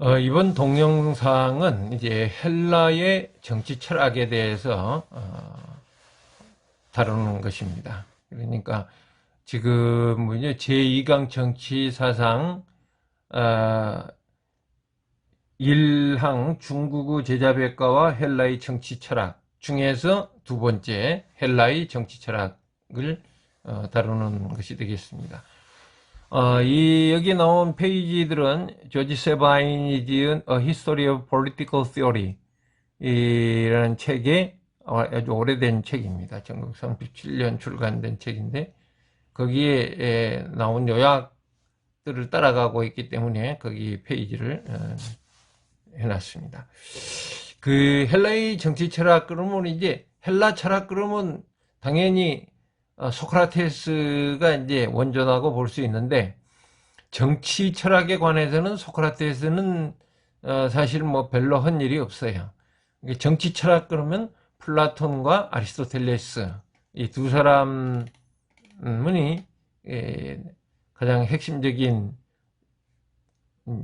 이번 동영상은 이제 헬라의 정치 철학에 대해서 다루는 것입니다. 그러니까 지금 이제 제2강 정치 사상 1항 중국의 제자백과와 헬라의 정치 철학 중에서 두 번째 헬라의 정치 철학을 다루는 것이 되겠습니다. 여기 나온 페이지들은 조지 세바인이 지은 A History of Political Theory 이라는 책의 아주 오래된 책입니다. 1937년 출간된 책인데 거기에 나온 요약들을 따라가고 있기 때문에 거기 페이지를 해놨습니다. 그 헬라의 정치 철학 그러면 이제 헬라 철학 그러면 당연히 소크라테스가 이제 원조라고 볼 수 있는데 정치 철학에 관해서는 소크라테스는 사실 뭐 별로 한 일이 없어요. 정치 철학 그러면 플라톤과 아리스토텔레스 이 두 사람이 가장 핵심적인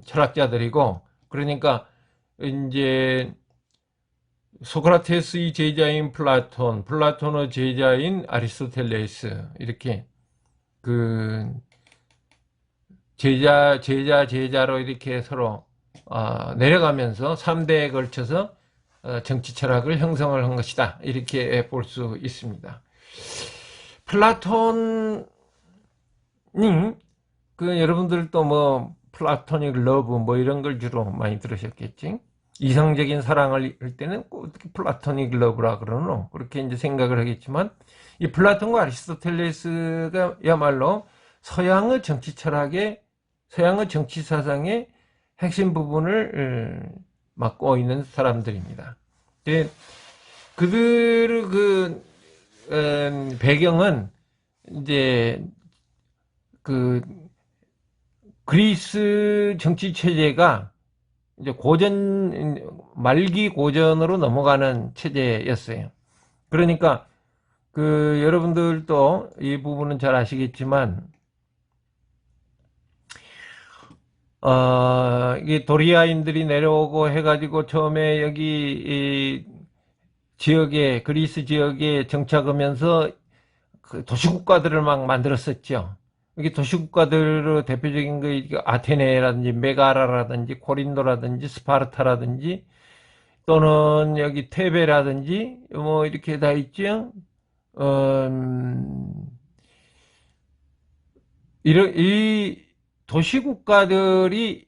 철학자들이고, 그러니까 이제 소크라테스의 제자인 플라톤, 플라톤의 제자인 아리스토텔레스 이렇게 그 제자로 이렇게 서로 내려가면서 3대에 걸쳐서 정치 철학을 형성을 한 것이다. 이렇게 볼 수 있습니다. 플라톤이 여러분들도 뭐 플라토닉 러브 뭐 이런 걸 주로 많이 들으셨겠지. 이성적인 사랑을 할 때는 어떻게 플라토닉 러브라 그러노? 그렇게 이제 생각을 하겠지만 이 플라톤과 아리스토텔레스가야말로 서양의 정치 철학의 서양의 정치 사상의 핵심 부분을 맡고 있는 사람들입니다. 그들의 배경은 이제 그 그리스 정치 체제가 이제 말기 고전으로 넘어가는 체제였어요. 그러니까 여러분들도 이 부분은 잘 아시겠지만 이게 도리아인들이 내려오고 해가지고 처음에 여기 이 지역에 그리스 지역에 정착하면서 그 도시국가들을 막 만들었었죠. 여기 도시국가들의 대표적인 거 아테네라든지 메가라라든지 코린도라든지 스파르타라든지 또는 여기 테베라든지 뭐 이렇게 다 있죠. 이 도시국가들이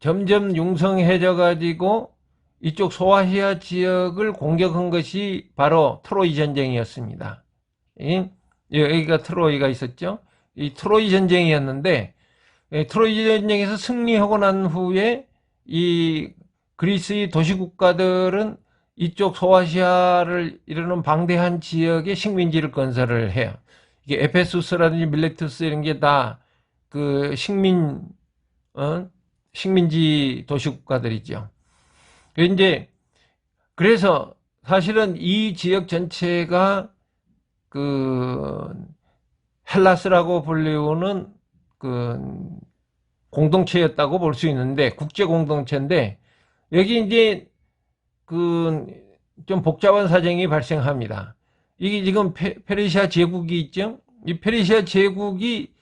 점점 융성해져 가지고 이쪽 소아시아 지역을 공격한 것이 바로 트로이 전쟁이었습니다. 여기가 트로이가 있었죠. 이 트로이 전쟁이었는데 트로이 전쟁에서 승리하고 난 후에 이 그리스의 도시국가들은 이쪽 소아시아를 이루는 방대한 지역에 식민지를 건설을 해요. 이게 에페소스라든지 밀레투스 이런 게 다 그 식민지 도시국가들이죠. 이제 그래서 사실은 이 지역 전체가 그 헬라스라고 불리우는 그 공동체였다고 볼 수 있는데 국제 공동체인데 여기 이제 그 좀 복잡한 사정이 발생합니다. 이게 지금 페르시아 제국이 있죠. 이 페르시아 제국이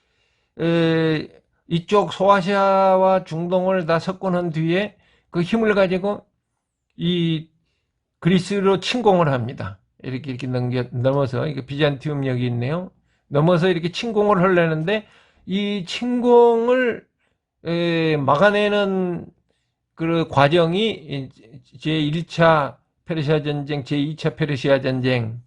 이쪽 소아시아와 중동을 다 석권한 뒤에 그 힘을 가지고 이 그리스로 침공을 합니다. 이렇게 넘어서 이게 비잔티움 역이 있네요. 넘어서 이렇게 침공을 하려는데 이 침공을 막아내는 그 과정이 제1차 페르시아 전쟁, 제2차 페르시아 전쟁,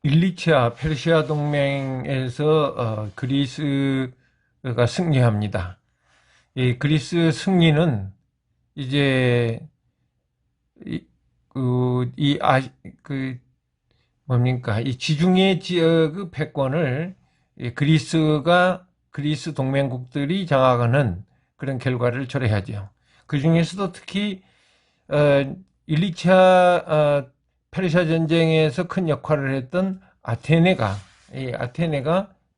1, 2차 페르시아 동맹에서 그리스가 승리합니다. 이 그리스 승리는 이제 뭡니까? 이 지중해 지역의 패권을 그리스 동맹국들이 장악하는 그런 결과를 초래하죠. 그 중에서도 특히 1, 2차 페르시아 전쟁에서 큰 역할을 했던 아테네가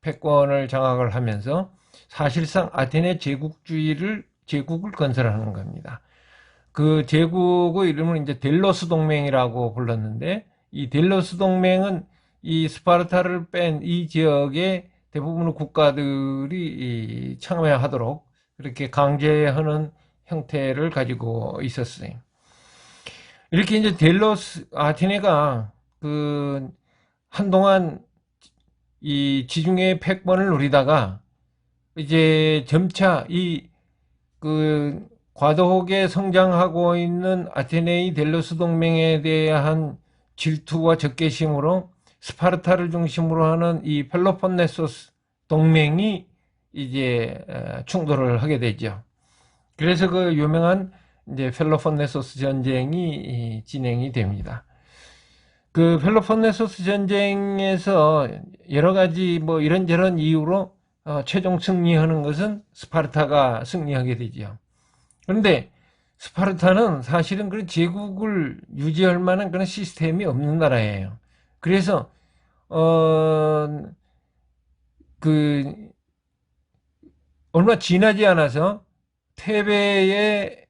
패권을 장악을 하면서 사실상 아테네 제국을 건설하는 겁니다. 그 제국의 이름은 이제 델로스 동맹이라고 불렀는데, 이 델로스 동맹은 이 스파르타를 뺀 이 지역의 대부분의 국가들이 참여하도록 그렇게 강제하는 형태를 가지고 있었어요. 이렇게 이제 아테네가 그 한동안 이 지중해 패권을 누리다가 이제 점차 이 그 과도하게 성장하고 있는 아테네의 델로스 동맹에 대한 질투와 적개심으로 스파르타를 중심으로 하는 이 펠로폰네소스 동맹이 이제 충돌을 하게 되죠. 그래서 그 유명한 이제 펠로폰네소스 전쟁이 진행이 됩니다. 그 펠로폰네소스 전쟁에서 여러 가지 뭐 이런저런 이유로 최종 승리하는 것은 스파르타가 승리하게 되죠. 그런데 스파르타는 사실은 그런 제국을 유지할 만한 그런 시스템이 없는 나라예요. 그래서 그 얼마 지나지 않아서 테베에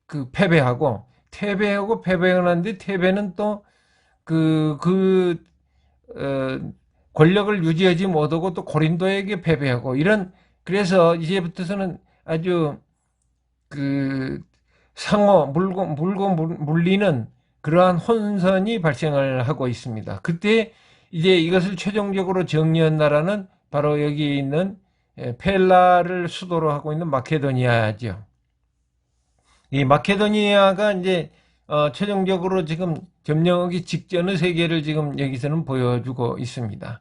그 패배하고 패배하고 난뒤 테베는 또 권력을 유지하지 못하고 또 고린도에게 패배하고 이런, 그래서 이제부터서는 아주 그 물고 물리는 그러한 혼선이 발생을 하고 있습니다. 그때 이제 이것을 최종적으로 정리한 나라는 바로 여기 있는 펠라를 수도로 하고 있는 마케도니아죠. 이 마케도니아가 이제 최종적으로 지금 점령하기 직전의 세계를 지금 여기서는 보여주고 있습니다.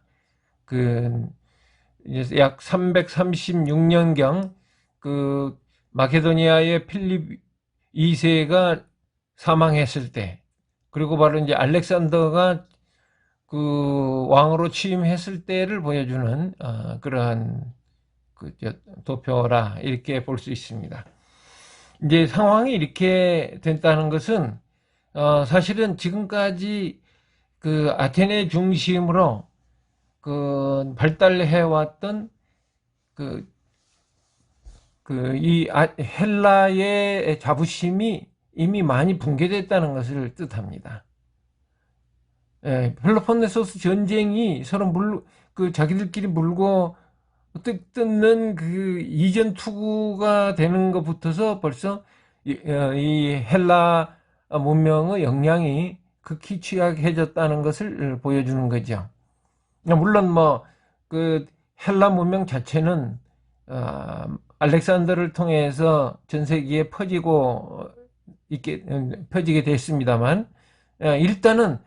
약 336년경 그 마케도니아의 필립 2세가 사망했을 때, 그리고 바로 이제 알렉산더가 그 왕으로 취임했을 때를 보여주는 그러한 도표라 이렇게 볼 수 있습니다. 이제 상황이 이렇게 됐다는 것은 사실은 지금까지 그 아테네 중심으로 그 발달해 왔던 이 헬라의 자부심이 이미 많이 붕괴됐다는 것을 뜻합니다. 펠로폰네소스 전쟁이 서로 자기들끼리 물고 뜯는 그 이전 투구가 되는 것부터서 벌써 이 헬라 문명의 역량이 극히 취약해졌다는 것을 보여주는 거죠. 물론 그 헬라 문명 자체는 알렉산더를 통해서 전 세계에 퍼지게 됐습니다만, 일단은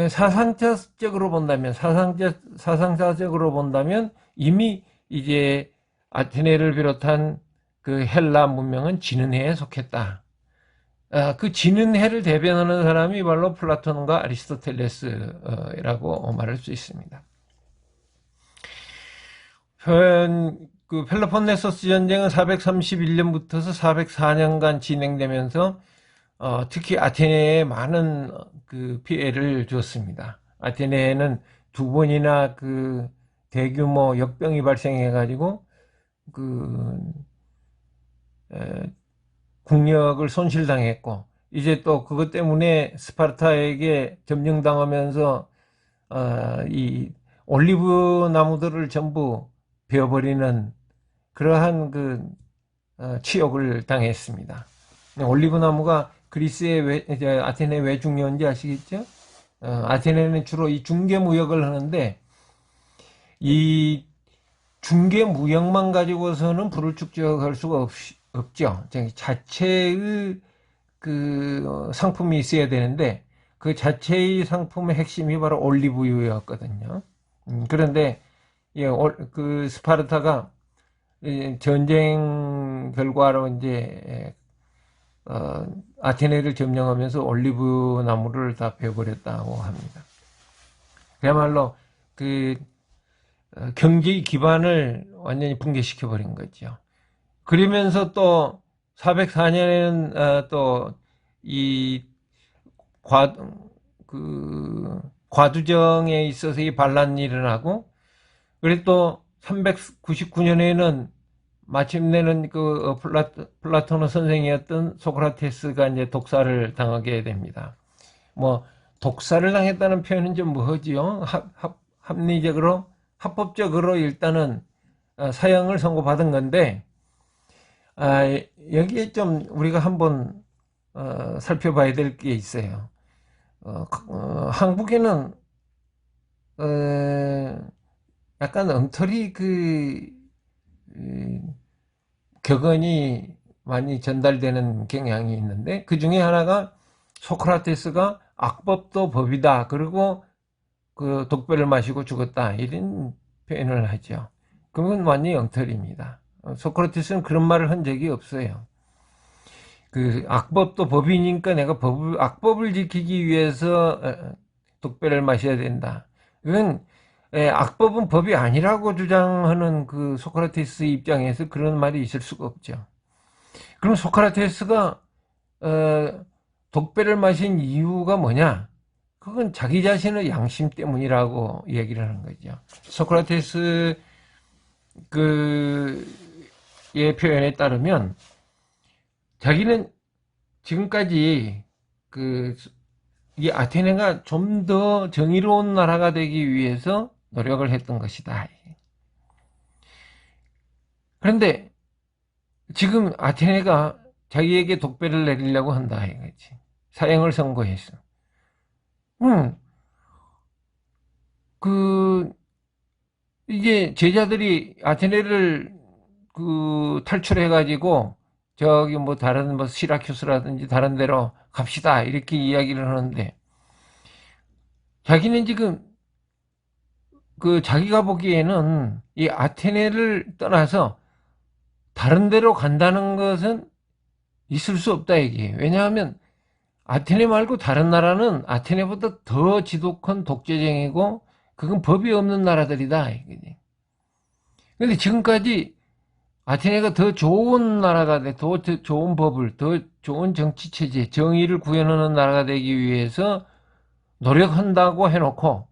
사상자적으로 본다면 이미 이제 아테네를 비롯한 그 헬라 문명은 지는 해에 속했다. 그 지는 해를 대변하는 사람이 바로 플라톤과 아리스토텔레스라고 말할 수 있습니다. 그 펠로폰네소스 전쟁은 431년부터서 404년간 진행되면서 특히 아테네에 많은 그 피해를 줬습니다. 아테네에는 두 번이나 그 대규모 역병이 발생해가지고 국력을 손실당했고, 이제 또 그것 때문에 스파르타에게 점령당하면서 이 올리브 나무들을 전부 베어버리는 그러한 치욕을 당했습니다. 올리브 나무가 그리스의 아테네 왜 중요한지 아시겠죠? 아테네는 주로 이 중개무역을 하는데, 이 중개무역만 가지고서는 부를 축적할 수가 없죠. 자체의 그 상품이 있어야 되는데, 그 자체의 상품의 핵심이 바로 올리브유였거든요. 그런데 그 스파르타가 전쟁 결과로 이제 아테네를 점령하면서 올리브 나무를 다 베어버렸다고 합니다. 그야말로 그 경제의 기반을 완전히 붕괴시켜 버린 거죠. 그러면서 또 404년에는 또 이 과두정에 있어서 이 반란이 일어나고, 그리고 또 399년에는 마침내는 그 플라토노 선생이었던 소크라테스가 이제 독사를 당하게 됩니다. 뭐 독사를 당했다는 표현은 좀 뭐지요? 합리적으로 합법적으로 일단은 사형을 선고받은 건데, 여기에 좀 우리가 한번 살펴봐야 될 게 있어요. 한국에는 약간 엉터리 격언이 많이 전달되는 경향이 있는데, 그 중에 하나가 소크라테스가 악법도 법이다, 그리고 그 독배를 마시고 죽었다, 이런 표현을 하죠. 그건 완전히 엉터리입니다. 소크라테스는 그런 말을 한 적이 없어요. 그 악법도 법이니까 내가 악법을 지키기 위해서 독배를 마셔야 된다. 이건 악법은 법이 아니라고 주장하는 그 소크라테스 입장에서 그런 말이 있을 수가 없죠. 그럼 소크라테스가 독배를 마신 이유가 뭐냐? 그건 자기 자신의 양심 때문이라고 얘기를 하는 거죠. 소크라테스의 표현에 따르면 자기는 지금까지 이 아테네가 좀 더 정의로운 나라가 되기 위해서 노력을 했던 것이다. 그런데 지금 아테네가 자기에게 독배를 내리려고 한다 이거지. 사형을 선고했어. 이게 제자들이 아테네를 탈출해가지고 저기 뭐 다른 뭐 시라큐스라든지 다른 데로 갑시다 이렇게 이야기를 하는데, 자기는 지금 자기가 보기에는 이 아테네를 떠나서 다른 데로 간다는 것은 있을 수 없다 이게. 왜냐하면 아테네 말고 다른 나라는 아테네보다 더 지독한 독재정이고 그건 법이 없는 나라들이다. 근데 지금까지 아테네가 더 좋은 나라가 돼, 더 좋은 법을, 더 좋은 정치체제, 정의를 구현하는 나라가 되기 위해서 노력한다고 해놓고,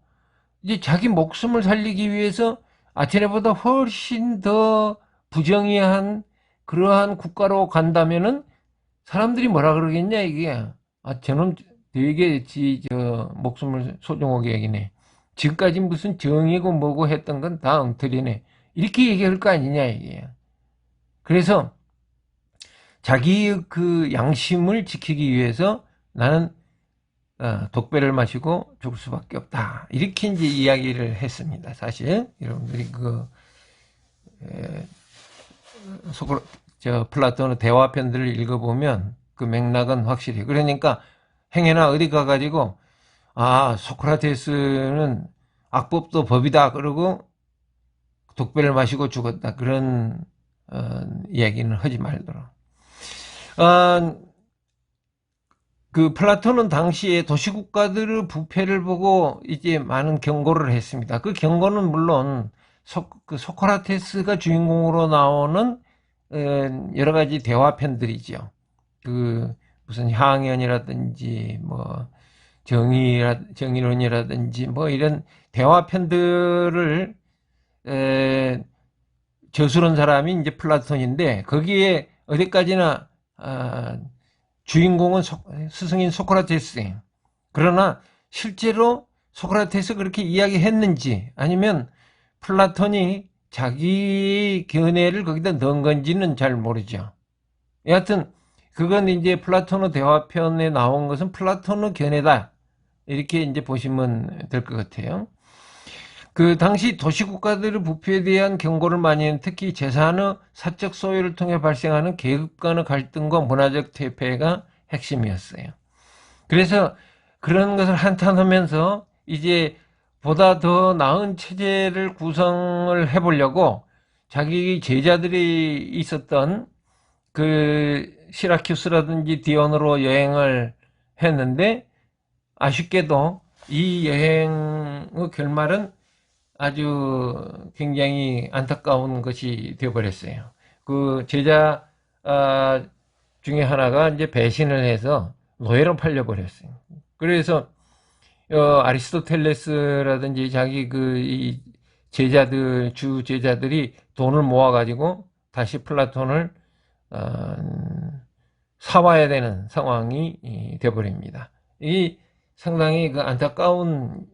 이제 자기 목숨을 살리기 위해서 아테네보다 훨씬 더 부정의한 그러한 국가로 간다면은 사람들이 뭐라 그러겠냐, 이게. 저놈 되게 목숨을 소중하게 여기네. 지금까지 무슨 정의고 뭐고 했던 건 다 엉터리네. 이렇게 얘기할 거 아니냐, 이게. 그래서 자기의 그 양심을 지키기 위해서 나는 독배를 마시고 죽을 수밖에 없다. 이렇게 이제 이야기를 했습니다. 사실 여러분들이 플라톤의 대화편들을 읽어보면 그 맥락은 확실히. 그러니까 행여나 어디 가가지고 소크라테스는 악법도 법이다 그러고 독배를 마시고 죽었다, 그런 이야기는 하지 말도록. 그 플라톤은 당시에 도시국가들의 부패를 보고 이제 많은 경고를 했습니다. 그 경고는 물론 소크라테스가 주인공으로 나오는 여러 가지 대화편들이죠. 무슨 향연이라든지 뭐 정의론이라든지 뭐 이런 대화편들을 저술한 사람이 이제 플라톤인데, 거기에 어디까지나 주인공은 스승인 소크라테스예요. 그러나 실제로 소크라테스 그렇게 이야기했는지 아니면 플라톤이 자기 견해를 거기다 넣은 건지는 잘 모르죠. 여하튼 그건 이제 플라톤의 대화편에 나온 것은 플라톤의 견해다, 이렇게 이제 보시면 될 것 같아요. 그 당시 도시국가들의 부패에 대한 경고를 많이 했는, 특히 재산의 사적 소유를 통해 발생하는 계급 간의 갈등과 문화적 퇴폐가 핵심이었어요. 그래서 그런 것을 한탄하면서 이제 보다 더 나은 체제를 구성을 해보려고 자기 제자들이 있었던 그 시라큐스라든지 디온으로 여행을 했는데, 아쉽게도 이 여행의 결말은 아주 굉장히 안타까운 것이 되어버렸어요. 그 제자 중에 하나가 이제 배신을 해서 노예로 팔려버렸어요. 그래서 아리스토텔레스라든지 자기 이 주 제자들이 돈을 모아가지고 다시 플라톤을 사와야 되는 상황이 되어버립니다. 이 상당히 그 안타까운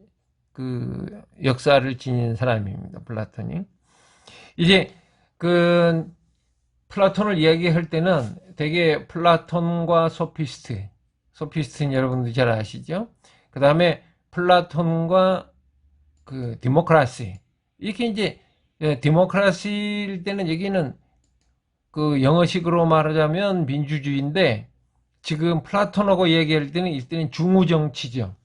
그 역사를 지닌 사람입니다. 플라톤이. 이제 그 플라톤을 이야기할 때는 되게 플라톤과 소피스트는 여러분들 잘 아시죠? 그 다음에 플라톤과 그 디모크라시. 이렇게 이제 디모크라시일 때는 여기는 그 영어식으로 말하자면 민주주의인데, 지금 플라톤하고 얘기할 때는 이때는 중우정치죠.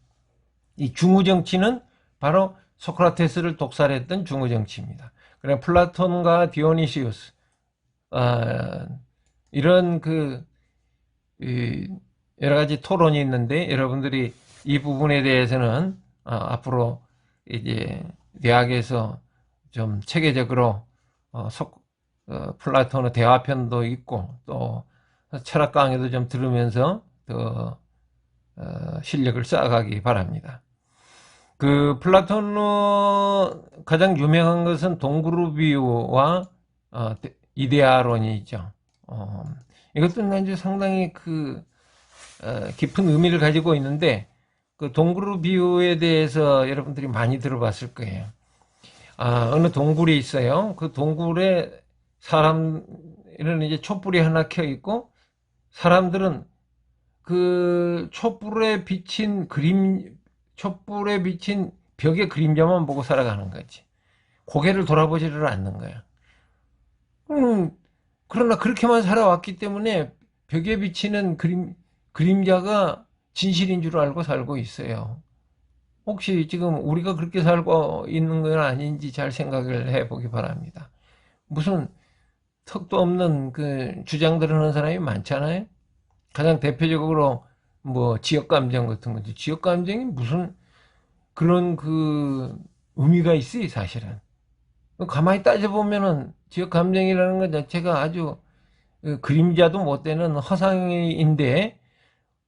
이 중우정치는 바로 소크라테스를 독살했던 중우정치입니다. 그래 플라톤과 디오니시우스 이런 여러 가지 토론이 있는데, 여러분들이 이 부분에 대해서는 앞으로 이제 대학에서 좀 체계적으로 플라톤의 대화편도 있고 또 철학 강의도 좀 들으면서 더 실력을 쌓아가기 바랍니다. 그 플라톤의 가장 유명한 것은 동그루비우와 이데아론이죠. 이것도 이제 상당히 깊은 의미를 가지고 있는데, 그 동그루비우에 대해서 여러분들이 많이 들어봤을 거예요. 어느 동굴이 있어요. 그 동굴에 사람은 이제 촛불이 하나 켜 있고, 사람들은 그 촛불에 비친 벽의 그림자만 보고 살아가는 거지. 고개를 돌아보지를 않는 거야. 그러나 그렇게만 살아왔기 때문에 벽에 비치는 그림자가 진실인 줄 알고 살고 있어요. 혹시 지금 우리가 그렇게 살고 있는 건 아닌지 잘 생각을 해보기 바랍니다. 무슨 턱도 없는 그 주장들을 하는 사람이 많잖아요. 가장 대표적으로 뭐 지역감정 같은 거지. 지역감정이 무슨 그런 의미가 있어요, 사실은. 가만히 따져보면은 지역감정이라는 것 자체가 아주 그림자도 못 되는 허상인데,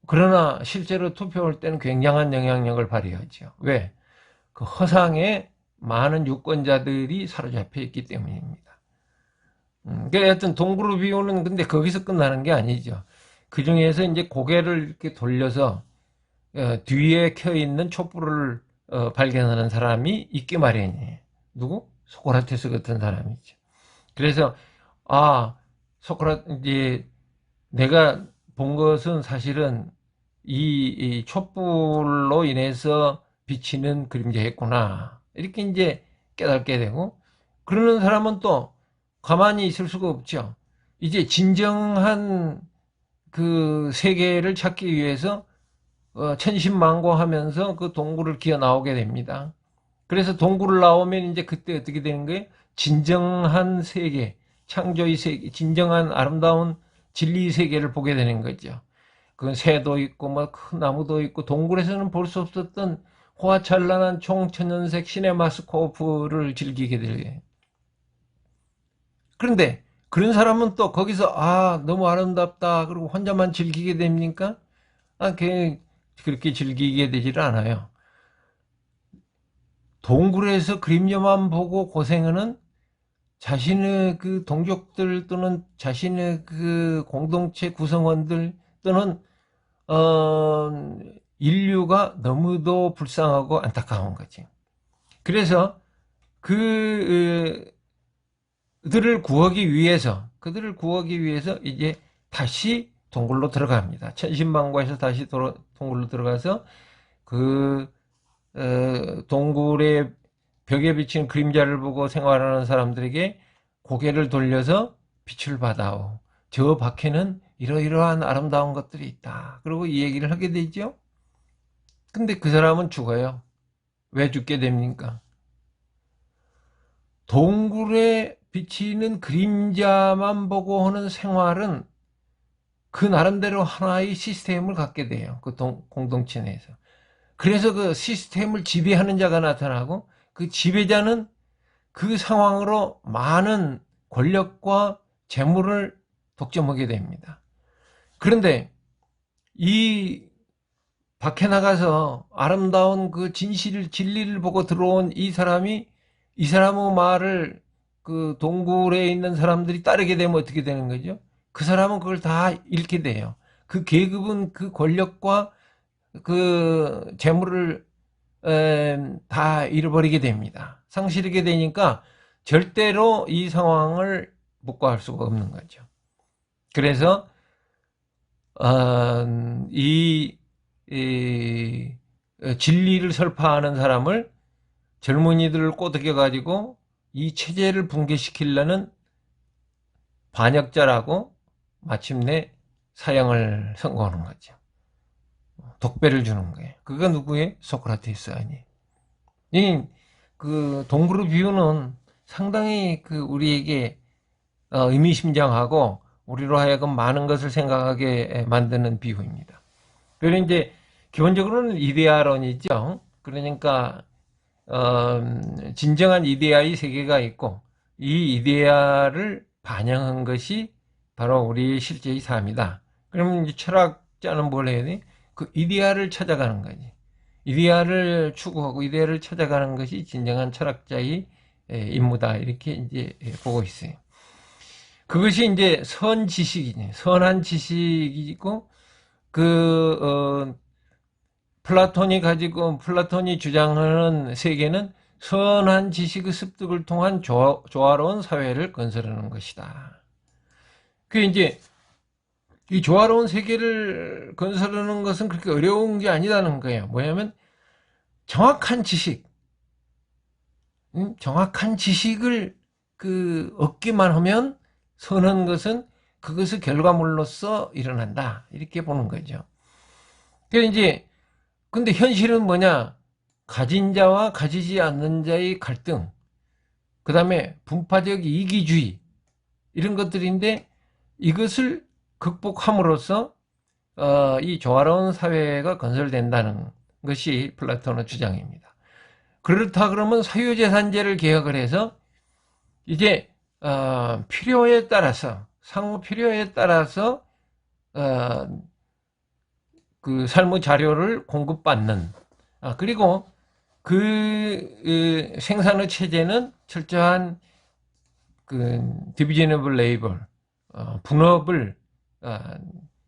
그러나 실제로 투표할 때는 굉장한 영향력을 발휘하죠. 왜? 그 허상에 많은 유권자들이 사로잡혀 있기 때문입니다. 그러니까 하여튼 동굴을 비우는, 근데 거기서 끝나는 게 아니죠. 그 중에서 이제 고개를 이렇게 돌려서 뒤에 켜 있는 촛불을 발견하는 사람이 있기 마련이에요. 누구? 소크라테스 같은 사람이죠. 그래서 이제 내가 본 것은 사실은 이 촛불로 인해서 비치는 그림자였구나, 이렇게 이제 깨닫게 되고, 그러는 사람은 또 가만히 있을 수가 없죠. 이제 진정한 그 세계를 찾기 위해서 천신만고하면서 그 동굴을 기어 나오게 됩니다. 그래서 동굴을 나오면 이제 그때 어떻게 되는 거예요? 진정한 세계, 창조의 세계, 진정한 아름다운 진리의 세계를 보게 되는 거죠. 그 새도 있고 뭐 큰 나무도 있고, 동굴에서는 볼 수 없었던 호화찬란한 총천연색 시네마스코프를 즐기게 돼요. 그런데 그런 사람은 또 거기서 너무 아름답다 그리고 혼자만 즐기게 됩니까? 그렇게 즐기게 되질 않아요. 동굴에서 그림자만 보고 고생하는 자신의 그 동족들 또는 자신의 그 공동체 구성원들 또는 인류가 너무도 불쌍하고 안타까운 거지. 그래서 그들을 구하기 위해서 이제 다시 동굴로 들어갑니다. 천신만고에서 다시 동굴로 들어가서 동굴의 벽에 비친 그림자를 보고 생활하는 사람들에게 고개를 돌려서 빛을 받아오. 저 밖에는 이러이러한 아름다운 것들이 있다. 그리고 이 얘기를 하게 되죠. 근데 그 사람은 죽어요. 왜 죽게 됩니까? 동굴에 비치는 그림자만 보고 하는 생활은 그 나름대로 하나의 시스템을 갖게 돼요. 그 공동체 내에서. 그래서 그 시스템을 지배하는 자가 나타나고, 그 지배자는 그 상황으로 많은 권력과 재물을 독점하게 됩니다. 그런데 이 밖에 나가서 아름다운 그 진리를 보고 들어온 이 사람이 이 사람의 말을 그 동굴에 있는 사람들이 따르게 되면 어떻게 되는 거죠? 그 사람은 그걸 다 잃게 돼요. 그 계급은 그 권력과 그 재물을 다 잃어버리게 됩니다. 상실하게 되니까 절대로 이 상황을 묵과할 수가 없는 거죠. 그래서 이 진리를 설파하는 사람을 젊은이들을 꼬드겨 가지고 이 체제를 붕괴시키려는 반역자라고 마침내 사형을 선고하는 거죠. 독배를 주는 거예요. 그가 누구예요? 소크라테스 아니에요. 그 동굴의 비유는 상당히 그 우리에게 의미심장하고 우리로 하여금 많은 것을 생각하게 만드는 비유입니다. 그리고 이제 기본적으로는 이데아론이죠. 그러니까 진정한 이데아의 세계가 있고 이 이데아를 반영한 것이 바로 우리 실제의 삶이다. 그러면 이제 철학자는 뭘 해야 돼? 그 이데아를 찾아가는 거지. 이데아를 추구하고 이데아를 찾아가는 것이 진정한 철학자의 임무다. 이렇게 이제 보고 있어요. 그것이 이제 선지식이네. 선한 지식이고 플라톤이 주장하는 세계는 선한 지식의 습득을 통한 조화로운 사회를 건설하는 것이다. 그 이제 이 조화로운 세계를 건설하는 것은 그렇게 어려운 게 아니라는 거예요. 뭐냐면 정확한 지식, 정확한 지식을 얻기만 하면 선한 것은 그것의 결과물로서 일어난다. 이렇게 보는 거죠. 그래서 이제 근데 현실은 뭐냐? 가진 자와 가지지 않는 자의 갈등, 그 다음에 분파적 이기주의, 이런 것들인데 이것을 극복함으로써 이 조화로운 사회가 건설된다는 것이 플라톤의 주장입니다. 그렇다 그러면 사유재산제를 개혁을 해서 이제 필요에 따라서 상호 필요에 따라서 그 삶의 자료를 공급받는 그리고 그 생산의 체제는 철저한 그 디비저너블 레이블 분업을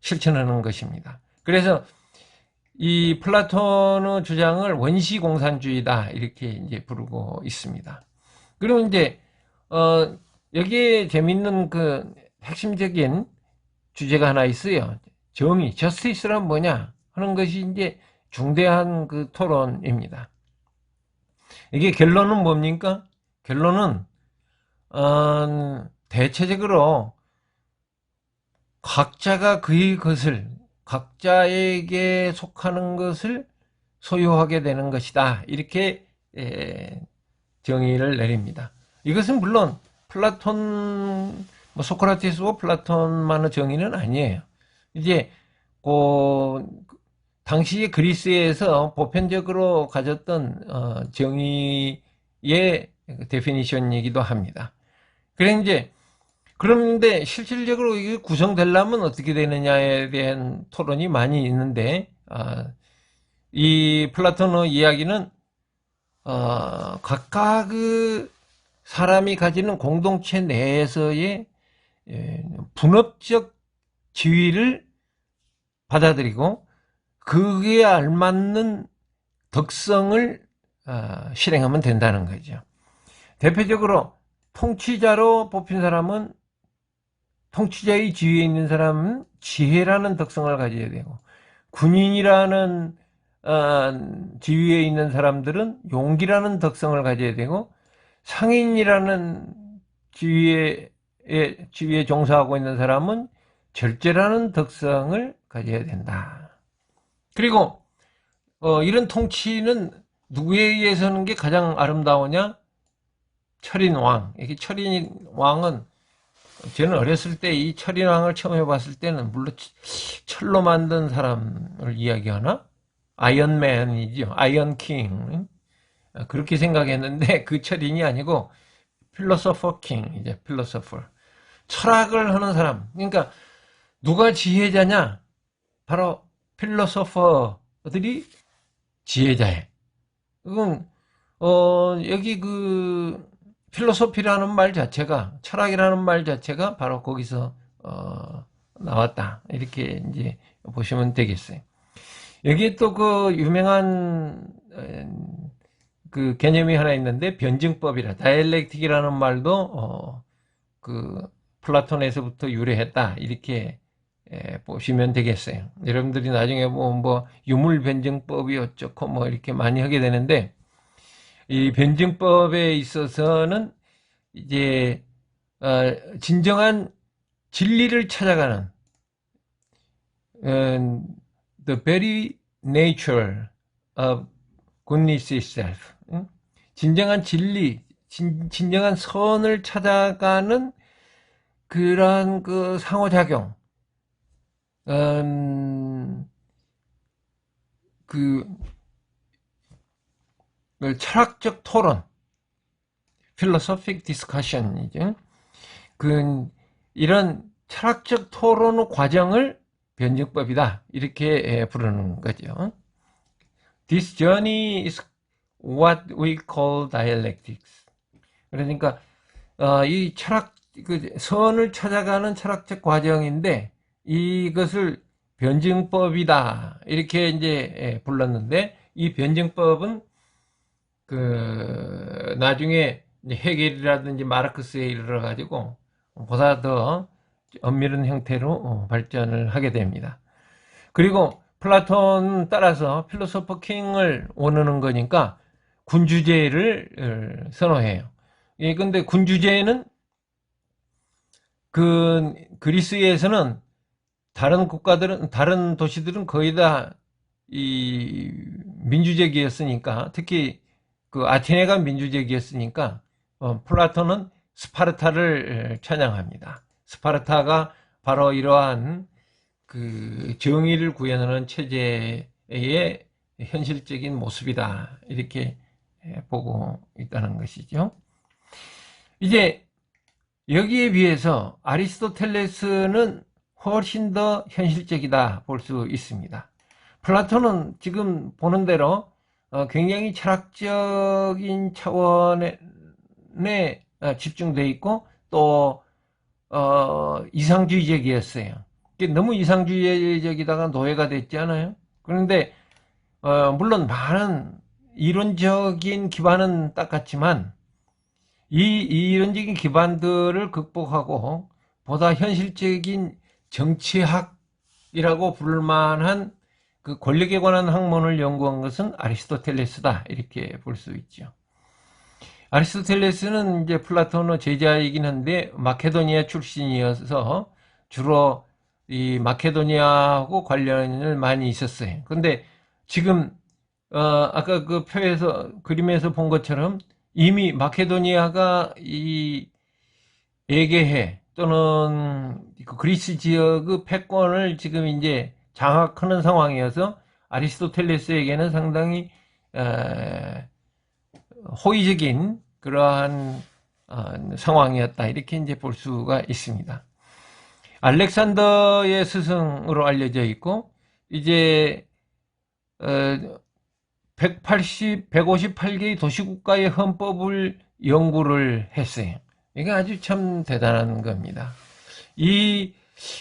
실천하는 것입니다. 그래서 이 플라톤의 주장을 원시공산주의다 이렇게 이제 부르고 있습니다. 그리고 이제 여기에 재밌는 그 핵심적인 주제가 하나 있어요. 정의, 저스티스란 뭐냐 하는 것이 이제 중대한 그 토론입니다. 이게 결론은 뭡니까? 결론은 대체적으로 각자가 그의 것을 각자에게 속하는 것을 소유하게 되는 것이다. 이렇게 정의를 내립니다. 이것은 물론 플라톤, 소크라테스와 플라톤만의 정의는 아니에요. 이제 당시 그리스에서 보편적으로 가졌던 정의의 데피니션이기도 합니다. 그런데 실질적으로 이게 구성되려면 어떻게 되느냐에 대한 토론이 많이 있는데 이 플라톤의 이야기는 각각 그 사람이 가지는 공동체 내에서의 분업적 지위를 받아들이고 그에 알맞는 덕성을 실행하면 된다는 거죠. 대표적으로 통치자로 뽑힌 사람은 통치자의 지위에 있는 사람은 지혜라는 덕성을 가져야 되고 군인이라는 지위에 있는 사람들은 용기라는 덕성을 가져야 되고 상인이라는 지위에 종사하고 있는 사람은 절제라는 덕성을 가져야 된다. 그리고 이런 통치는 누구에 의해서 하는 게 가장 아름다우냐? 철인왕. 이게 철인왕은 저는 어렸을 때 이 철인왕을 처음 해봤을 때는 물론 철로 만든 사람을 이야기하나? 아이언맨이죠. 아이언킹. 그렇게 생각했는데 그 철인이 아니고 필로소퍼 킹이죠. 필로소퍼. 철학을 하는 사람. 그러니까 누가 지혜자냐? 바로 필로소퍼들이 지혜자예요. 그건 여기 그 필로소피라는 말 자체가, 철학이라는 말 자체가 바로 거기서 나왔다, 이렇게 이제 보시면 되겠어요. 여기에 또 그 유명한 그 개념이 하나 있는데, 변증법이라, 다이엘렉틱이라는 말도 그 플라톤에서부터 유래했다, 이렇게 보시면 되겠어요. 여러분들이 나중에 뭐 유물 변증법이 어쩌고 뭐 이렇게 많이 하게 되는데, 이 변증법에 있어서는 이제 진정한 진리를 찾아가는 the very nature of goodness itself, 진정한 진리, 진정한 선을 찾아가는 그러한 그 상호작용, 그 철학적 토론, philosophic discussion이죠. 이런 철학적 토론 과정을 변증법이다, 이렇게 부르는 거죠. This journey is what we call dialectics. 그러니까 이 철학, 그 선을 찾아가는 철학적 과정인데, 이것을 변증법이다, 이렇게 이제 불렀는데, 이 변증법은 그 나중에 헤겔이라든지 마르크스에 이르러 가지고 보다 더 엄밀한 형태로 발전을 하게 됩니다. 그리고 플라톤 따라서 필로소퍼 킹을 원하는 거니까 군주제를 선호해요. 근데 군주제는 그 그리스에서는 다른 국가들은, 다른 도시들은 거의 다 이 민주제기였으니까, 특히 그 아테네가 민주제기였으니까 플라톤은 스파르타를 찬양합니다. 스파르타가 바로 이러한 그 정의를 구현하는 체제의 현실적인 모습이다, 이렇게 보고 있다는 것이죠. 이제 여기에 비해서 아리스토텔레스는 훨씬 더 현실적이다 볼 수 있습니다. 플라톤은 지금 보는 대로 굉장히 철학적인 차원에 집중되어 있고, 또 이상주의적이었어요. 너무 이상주의적이다가 노예가 됐지 않아요? 그런데 물론 많은 이론적인 기반은 닦았지만, 이 이론적인 기반들을 극복하고 보다 현실적인 정치학이라고 부를 만한 그 권력에 관한 학문을 연구한 것은 아리스토텔레스다, 이렇게 볼 수 있죠. 아리스토텔레스는 이제 플라톤의 제자이긴 한데 마케도니아 출신이어서 주로 이 마케도니아하고 관련을 많이 있었어요. 근데 지금 아까 그 표에서, 그림에서 본 것처럼 이미 마케도니아가 이 에게해 또는 그 그리스 지역의 패권을 지금 이제 장악하는 상황이어서 아리스토텔레스에게는 상당히 호의적인 그러한 상황이었다, 이렇게 이제 볼 수가 있습니다. 알렉산더의 스승으로 알려져 있고, 이제 158개의 도시국가의 헌법을 연구를 했어요. 이게 아주 참 대단한 겁니다. 이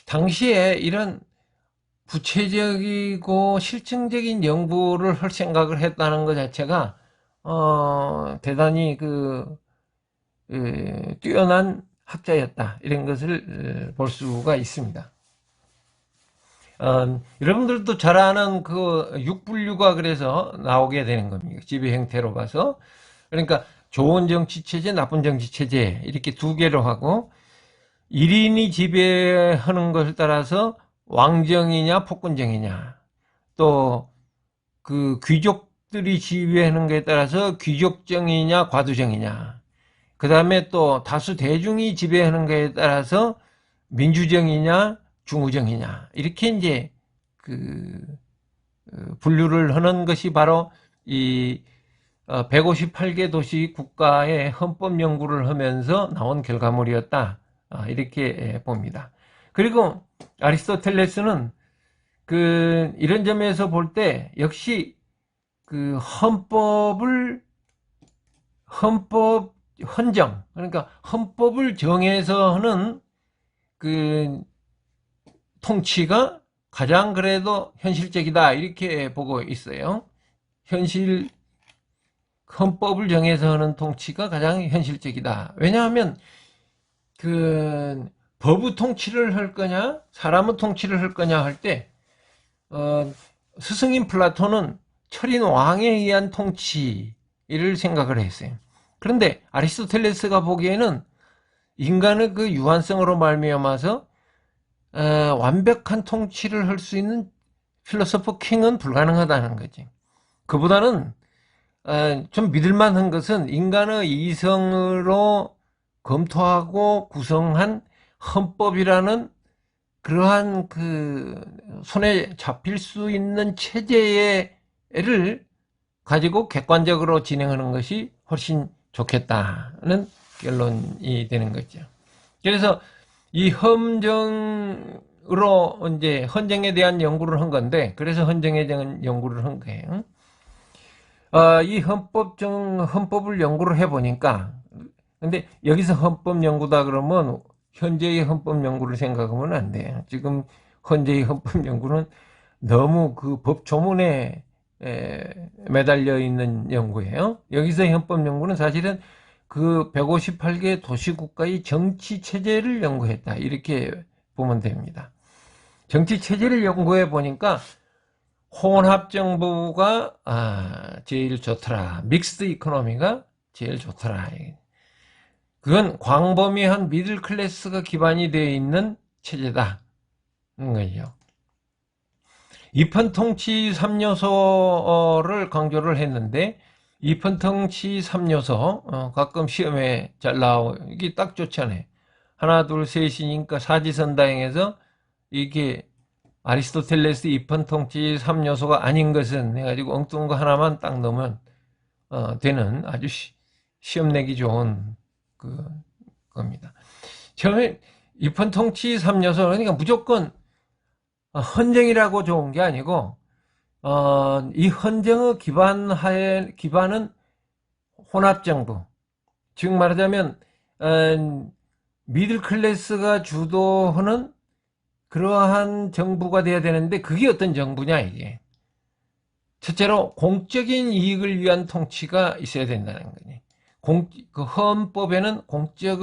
당시에 이런 구체적이고 실증적인 연구를 할 생각을 했다는 것 자체가 대단히 뛰어난 학자였다, 이런 것을 볼 수가 있습니다. 여러분들도 잘 아는 그 육분류가 그래서 나오게 되는 겁니다. 지배 형태로 봐서. 그러니까 좋은 정치체제, 나쁜 정치체제, 이렇게 두 개로 하고, 1인이 지배하는 것을 따라서 왕정이냐 폭군정이냐, 또 그 귀족들이 지배하는 것에 따라서 귀족정이냐 과두정이냐, 그 다음에 또 다수 대중이 지배하는 것에 따라서 민주정이냐 중우정이냐, 이렇게 이제 분류를 하는 것이 바로 이 158개 도시 국가의 헌법 연구를 하면서 나온 결과물이었다, 이렇게 봅니다. 그리고 아리스토텔레스는 이런 점에서 볼 때 역시 그 헌법을 헌법 헌정, 그러니까 헌법을 정해서 하는 그 통치가 가장 그래도 현실적이다 이렇게 보고 있어요. 헌법을 정해서 하는 통치가 가장 현실적이다. 왜냐하면 그 법의 통치를 할 거냐, 사람의 통치를 할 거냐 할 때 스승인 플라톤은 철인 왕에 의한 통치를 생각을 했어요. 그런데 아리스토텔레스가 보기에는 인간의 그 유한성으로 말미암아서 완벽한 통치를 할 수 있는 필로소퍼 킹은 불가능하다는 거지. 그보다는 좀 믿을만한 것은 인간의 이성으로 검토하고 구성한 헌법이라는 그러한 그 손에 잡힐 수 있는 체제를 가지고 객관적으로 진행하는 것이 훨씬 좋겠다는 결론이 되는 거죠. 그래서 이 헌정으로 이제 헌정에 대한 연구를 한 건데, 그래서 헌정에 대한 연구를 한 거예요. 이 헌법을 연구를 해보니까, 근데 여기서 헌법 연구다 그러면 현재의 헌법 연구를 생각하면 안 돼요. 지금 현재의 헌법 연구는 너무 그 법 조문에 매달려 있는 연구예요. 여기서의 헌법 연구는 사실은 그 158개 도시국가의 정치 체제를 연구했다. 이렇게 보면 됩니다. 정치 체제를 연구해 보니까 혼합정부가 제일 좋더라. 믹스드 이코노미가 제일 좋더라. 그건 광범위한 미들 클래스가 기반이 되어 있는 체제다. 거죠. 이펀통치 3요소를 강조를 했는데, 이펀통치 3요소, 가끔 시험에 잘 나오고, 이게 딱 좋잖아요. 하나, 둘, 셋이니까 사지선다행에서 이게 아리스토텔레스 이펀통치 3요소가 아닌 것은 해가지고 엉뚱한 거 하나만 딱 넣으면 되는 아주 시험 내기 좋은 겁니다. 처음에 이펀통치 3요소, 그러니까 무조건 헌정이라고 좋은 게 아니고, 이 헌정의 기반은 혼합정부. 즉 말하자면, 미들 클래스가 주도하는 그러한 정부가 돼야 되는데, 그게 어떤 정부냐, 이게. 첫째로, 공적인 이익을 위한 통치가 있어야 된다는 거지. 그 헌법에는 공적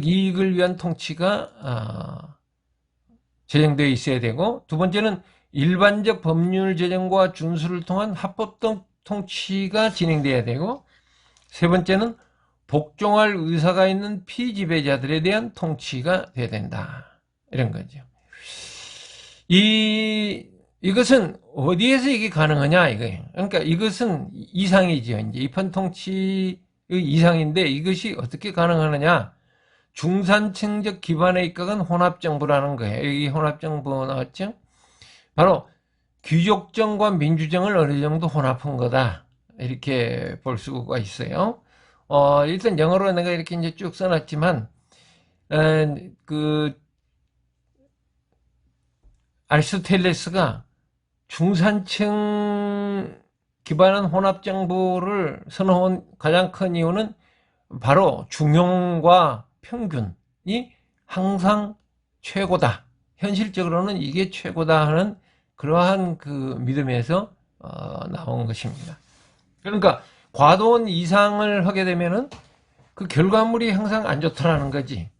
이익을 위한 통치가, 제정되어 있어야 되고, 두 번째는 일반적 법률 제정과 준수를 통한 합법 통치가 진행돼야 되고, 세 번째는 복종할 의사가 있는 피지배자들에 대한 통치가 돼야 된다. 이런 거죠. 이것은 어디에서 이게 가능하냐 이거예요. 그러니까 이것은 이상이죠. 이제 이펀 통치의 이상인데 이것이 어떻게 가능하느냐? 중산층적 기반에 입각한 혼합정부라는 거예요. 여기 혼합정부 나왔죠? 바로 귀족정과 민주정을 어느 정도 혼합한 거다. 이렇게 볼 수가 있어요. 일단 영어로 내가 이렇게 이제 쭉 써놨지만, 아리스토텔레스가 중산층 기반한 혼합정부를 선호한 가장 큰 이유는 바로 중용과 평균이 항상 최고다. 현실적으로는 이게 최고다 하는 그러한 그 믿음에서 나온 것입니다. 그러니까 과도한 이상을 하게 되면은 그 결과물이 항상 안 좋더라는 거지.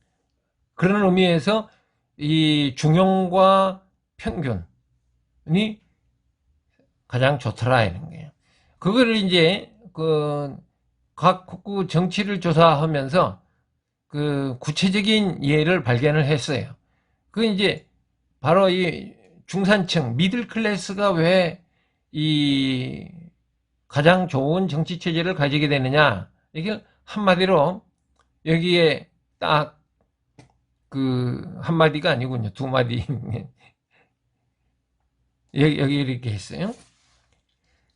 그런 의미에서 이 중용과 평균이 가장 좋더라 이런 거예요. 그거를 이제 각 국구 정치를 조사하면서 그 구체적인 예를 발견을 했어요. 그 이제 바로 이 중산층 미들 클래스가 왜 이 가장 좋은 정치 체제를 가지게 되느냐, 이게 한마디로 여기에 딱 한마디가 아니군요. 두 마디. 여기 이렇게 했어요.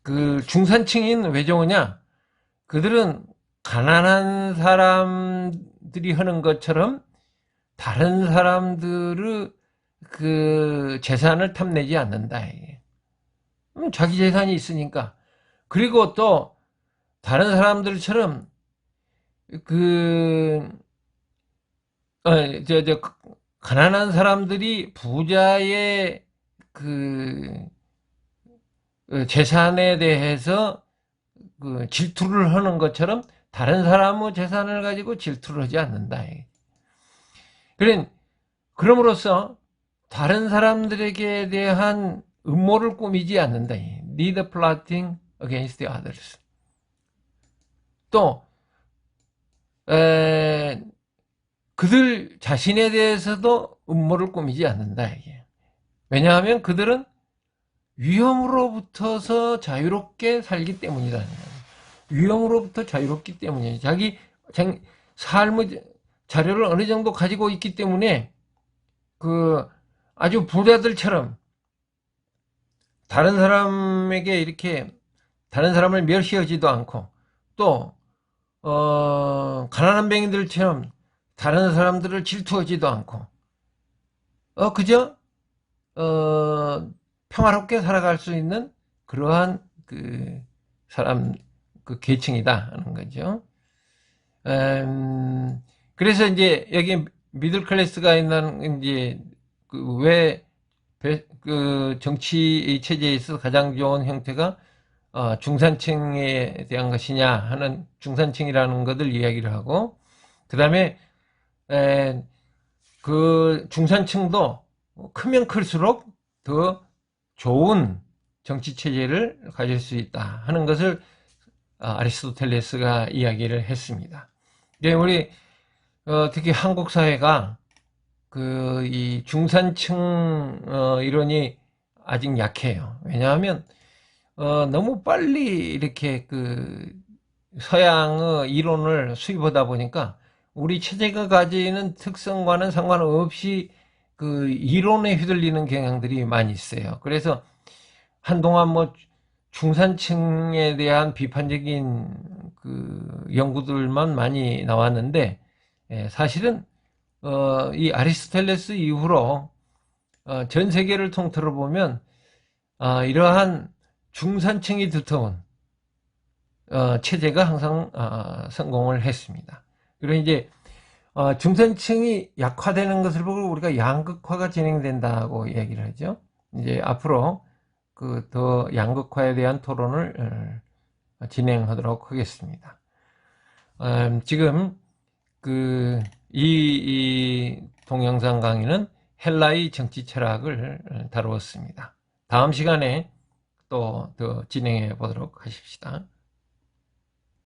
그 중산층인 왜 좋으냐? 그들은 가난한 사람들이 하는 것처럼 다른 사람들의 그 재산을 탐내지 않는다. 자기 재산이 있으니까. 그리고 또 다른 사람들처럼 그 가난한 사람들이 부자의 그 재산에 대해서 그 질투를 하는 것처럼 다른 사람의 재산을 가지고 질투를 하지 않는다. 그럼으로써 다른 사람들에게 대한 음모를 꾸미지 않는다. Neither plotting against the others. 또 그들 자신에 대해서도 음모를 꾸미지 않는다. 왜냐하면 그들은 위험으로부터서 자유롭게 살기 때문이라는 거예요. 위험으로부터 자유롭기 때문이에요. 자기 삶의 자료를 어느 정도 가지고 있기 때문에 그 아주 부자들처럼 다른 사람에게 이렇게 다른 사람을 멸시하지도 않고 또 가난한 병인들처럼 다른 사람들을 질투하지도 않고 그저 평화롭게 살아갈 수 있는 그러한 그 사람 그 계층이다 하는 거죠. 그래서 이제 여기 미들 클래스가 있는 이제 왜 그 정치 체제에 있어서 가장 좋은 형태가 중산층에 대한 것이냐 하는 중산층이라는 것을 이야기를 하고 그 다음에 그 중산층도 크면 클수록 더 좋은 정치 체제를 가질 수 있다 하는 것을 아리스토텔레스가 이야기를 했습니다. 우리 특히 한국 사회가 그 이 중산층 이론이 아직 약해요. 왜냐하면 너무 빨리 이렇게 그 서양의 이론을 수입하다 보니까 우리 체제가 가지는 특성과는 상관없이 그 이론에 휘둘리는 경향들이 많이 있어요. 그래서 한동안 뭐 중산층에 대한 비판적인 그 연구들만 많이 나왔는데 사실은 이 아리스토텔레스 이후로 전 세계를 통틀어 보면 이러한 중산층이 두터운 체제가 항상 성공을 했습니다. 그리고 이제 중산층이 약화되는 것을 보고 우리가 양극화가 진행된다고 얘기를 하죠. 이제 앞으로 그 더 양극화에 대한 토론을 진행하도록 하겠습니다. 지금 이 동영상 강의는 헬라의 정치 철학을 다루었습니다. 다음 시간에 또 더 진행해 보도록 하십시다.